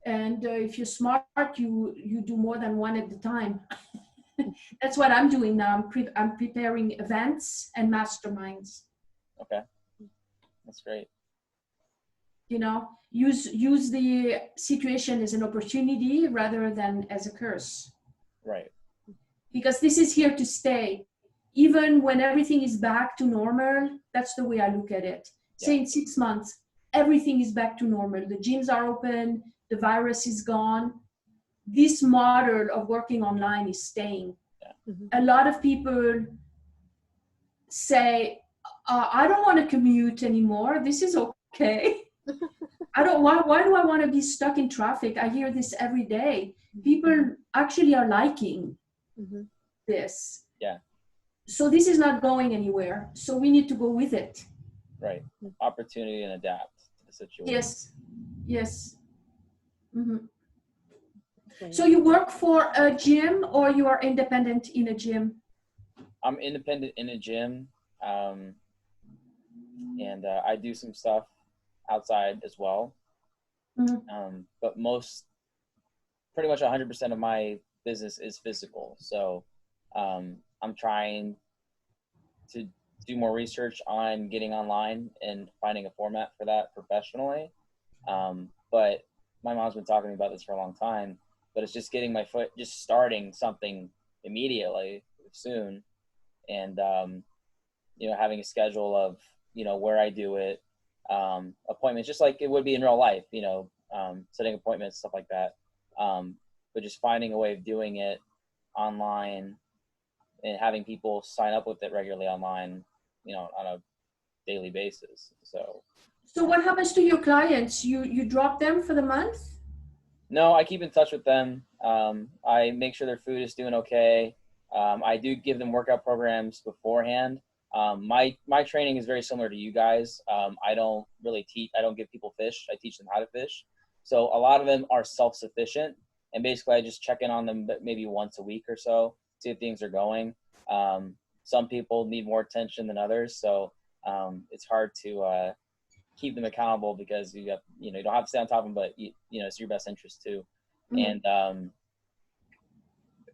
And if you're smart, you do more than one at a time. That's what I'm doing now. I'm preparing events and masterminds. Okay, that's great. You know, use the situation as an opportunity rather than as a curse. Right. Because this is here to stay. Even when everything is back to normal, that's the way I look at it. Yeah. Say in 6 months, everything is back to normal. The gyms are open, the virus is gone. This model of working online is staying. Yeah. Mm-hmm. A lot of people say, I don't want to commute anymore. This is okay. Why do I want to be stuck in traffic? I hear this every day. People actually are liking this. Yeah. So this is not going anywhere. So we need to go with it. Right. Opportunity and adapt to the situation. Yes. Mm-hmm. So you work for a gym, or you are independent in a gym? I'm independent in a gym. And I do some stuff outside as well. But pretty much 100% of my business is physical. So I'm trying to do more research on getting online and finding a format for that professionally. But my mom's been talking to me about this for a long time, but it's just getting my foot, just starting something immediately soon. And, having a schedule of, where I do it, appointments, just like it would be in real life, setting appointments, stuff like that. But just finding a way of doing it online and having people sign up with it regularly online, on a daily basis. So what happens to your clients? You drop them for the month? No, I keep in touch with them. I make sure their food is doing okay. I do give them workout programs beforehand. My training is very similar to you guys. I don't really I don't give people fish. I teach them how to fish. So a lot of them are self-sufficient, and basically I just check in on them maybe once a week or so, see if things are going. Some people need more attention than others, so it's hard to keep them accountable because you don't have to stay on top of them, but it's your best interest too. And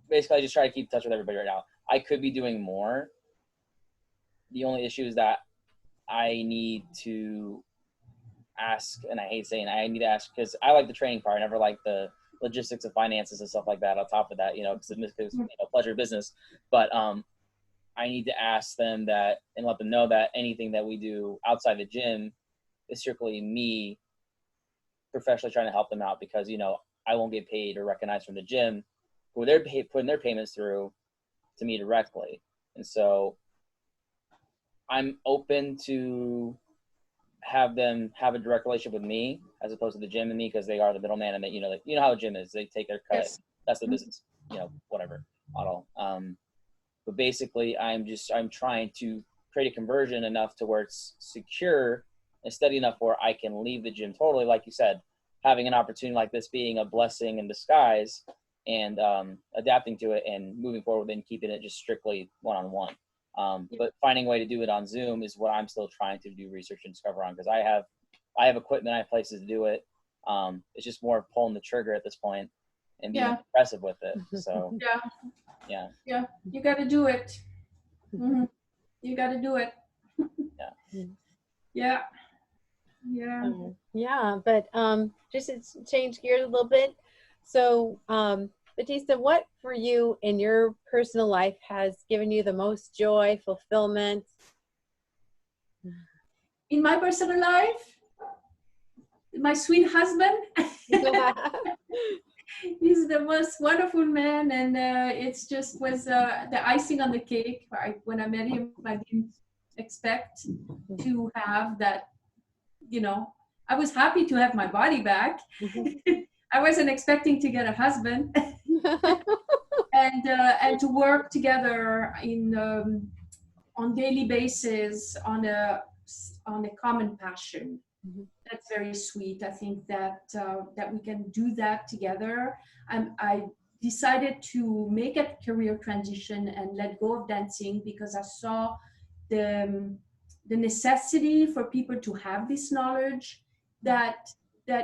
basically I just try to keep in touch with everybody right now. I could be doing more. The only issue is that I need to ask, and I hate saying I need to ask because I like the training part. I never like the logistics of finances and stuff like that on top of that, because it's pleasure of business. But I need to ask them that and let them know that anything that we do outside the gym is strictly me professionally trying to help them out because, I won't get paid or recognized from the gym who they're putting their payments through to me directly. And so I'm open to have them have a direct relationship with me as opposed to the gym and me because they are the middleman and they, how a gym is. They take their cut. Yes. That's the business, whatever model. But basically I'm trying to create a conversion enough to where it's secure and steady enough where I can leave the gym totally. Like you said, having an opportunity like this being a blessing in disguise and adapting to it and moving forward and keeping it just strictly one-on-one. But finding a way to do it on Zoom is what I'm still trying to do research and discover on because I have equipment, I have places to do it. It's just more pulling the trigger at this point and being impressive with it. So yeah, you got to do it. You got to do it. But just to change gears a little bit. So Batista, what for you in your personal life has given you the most joy, fulfillment? In my personal life, my sweet husband. He's the most wonderful man, and it's just was the icing on the cake. When I met him, I didn't expect to have that. I was happy to have my body back. I wasn't expecting to get a husband, and to work together on daily basis on a common passion. That's very sweet. I think that we can do that together. I decided to make a career transition and let go of dancing because I saw the necessity for people to have this knowledge that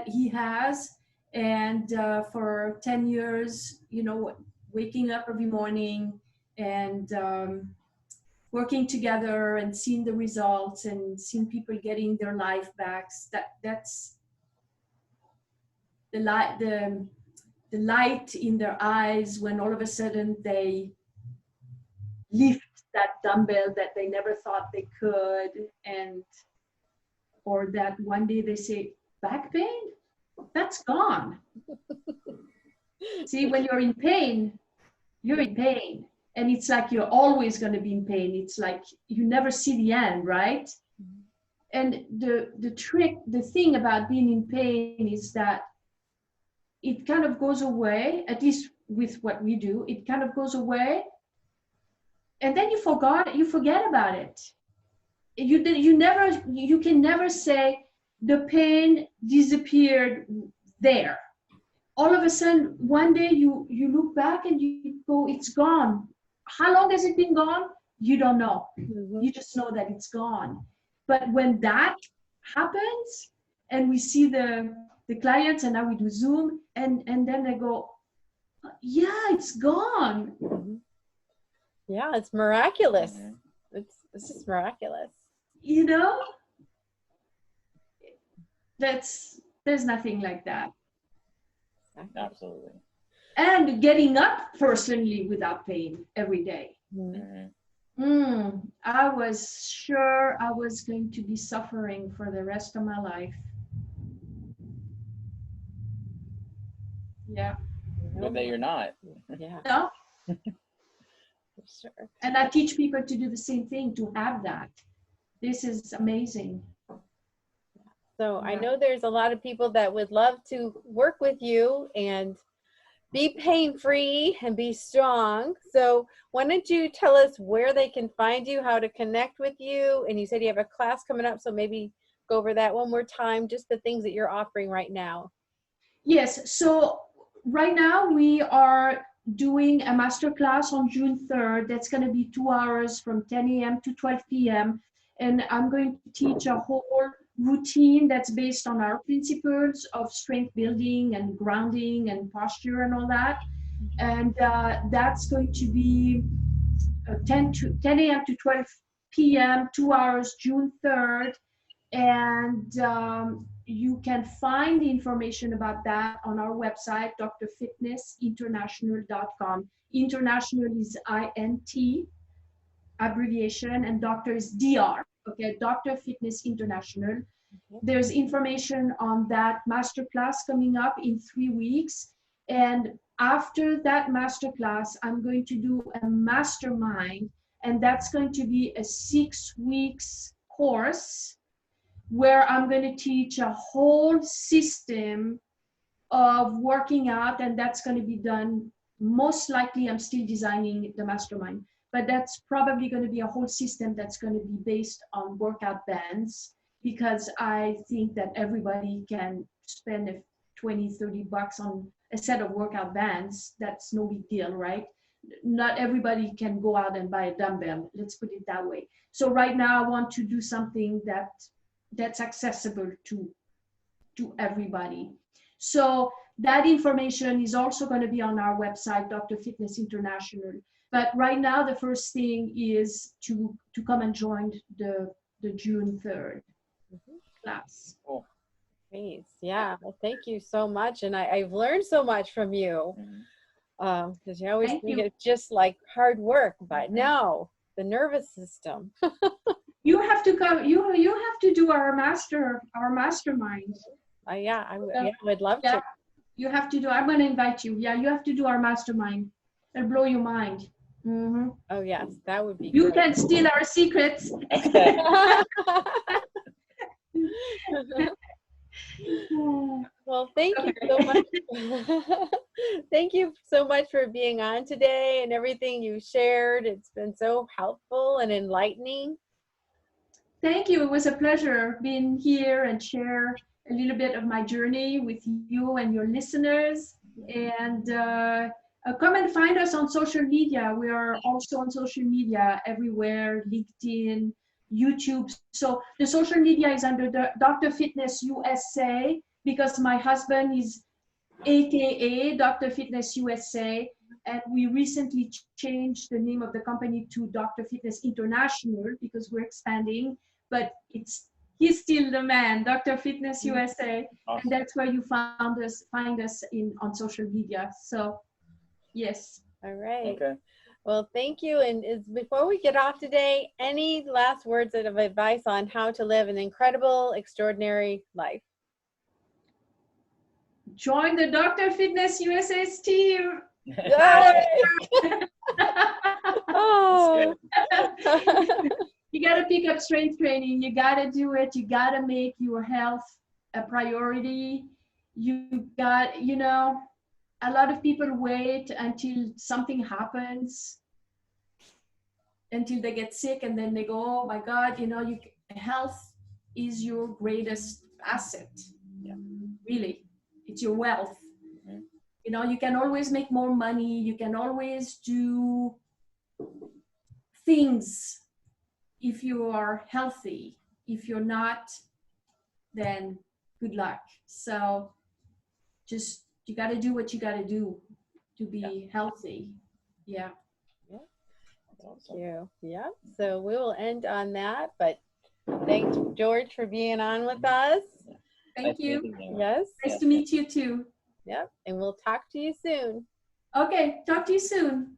he has. And for 10 years, waking up every morning and working together and seeing the results and seeing people getting their life back, that's the light in their eyes when all of a sudden they lift that dumbbell that they never thought they could, or that one day they say, back pain? That's gone. See, when you're in pain, you're in pain. And it's like you're always going to be in pain. It's like you never see the end, right? And the thing about being in pain is that it kind of goes away, at least with what we do, it kind of goes away. And then you forget about it. You can never say the pain disappeared there. All of a sudden, one day you look back and you go, it's gone. How long has it been gone? You don't know. You just know that it's gone. But when that happens, and we see the clients, and now we do Zoom, and then they go, yeah, it's gone. Mhm. Yeah, it's miraculous. It's just miraculous. You know, there's nothing like that. Absolutely. And getting up personally without pain every day. I was sure I was going to be suffering for the rest of my life. Yeah. Good that you're not. Yeah, No? for sure. And I teach people to do the same thing, to have that. This is amazing. So I know there's a lot of people that would love to work with you and be pain-free and be strong. So why don't you tell us where they can find you, how to connect with you? And you said you have a class coming up, so maybe go over that one more time, just the things that you're offering right now. Yes, so right now we are doing a master class on June 3rd. That's going to be 2 hours from 10 a.m. to 12 p.m. And I'm going to teach a whole routine that's based on our principles of strength building and grounding and posture and all that. And that's going to be 10 a.m. to 12 p.m., 2 hours, June 3rd. And you can find the information about that on our website, drfitnessinternational.com. International is INT abbreviation, and doctor is DR. Okay, Dr. Fitness International. There's information on that masterclass coming up in 3 weeks. And after that masterclass, I'm going to do a mastermind, and that's going to be a 6 weeks course where I'm going to teach a whole system of working out, and that's going to be done. Most likely, I'm still designing the mastermind, but that's probably going to be a whole system that's going to be based on workout bands, because I think that everybody can spend 20, 30 bucks on a set of workout bands. That's no big deal, right? Not everybody can go out and buy a dumbbell. Let's put it that way. So right now I want to do something that's accessible to everybody. So that information is also going to be on our website, Dr. Fitness International. But right now, the first thing is to come and join the June 3rd class. Cool. Great. Yeah. Well, thank you so much. And I've learned so much from you. Because you always think it's just like hard work, but no, the nervous system. You have to come. You have to do our mastermind. Yeah, I would love to. You have to do. I'm going to invite you. Yeah, you have to do our mastermind. It'll blow your mind. Mm-hmm. Oh yes, that would be. You can steal our secrets. Well, thank you so much. Thank you so much for being on today and everything you shared. It's been so helpful and enlightening. Thank you. It was a pleasure being here and share a little bit of my journey with you and your listeners. And come and find us on social media. We are also on social media everywhere, LinkedIn, YouTube. So the social media is under the Dr. Fitness USA, because my husband is AKA Dr. Fitness USA. And we recently changed the name of the company to Dr. Fitness International because we're expanding, but he's still the man, Dr. Fitness USA. Awesome. And that's where you find us on social media. So yes. All right. Okay. Well, thank you. And before we get off today, any last words of advice on how to live an incredible, extraordinary life? Join the Dr. Fitness USA's team. Oh. You got to pick up strength training. You got to do it. You got to make your health a priority. You got, a lot of people wait until something happens, until they get sick, and then they go, oh my God, health is your greatest asset. Yeah. Really, it's your wealth. Mm-hmm. You can always make more money. You can always do things if you are healthy. If you're not, then good luck. So just, you got to do what you got to do to be healthy. Yeah. Yeah. That's awesome. Thank you. Yeah. So we will end on that, but thanks, George, for being on with us. Thank you. meeting you. Yes. Nice to meet you too. Yep. And we'll talk to you soon. Okay, talk to you soon.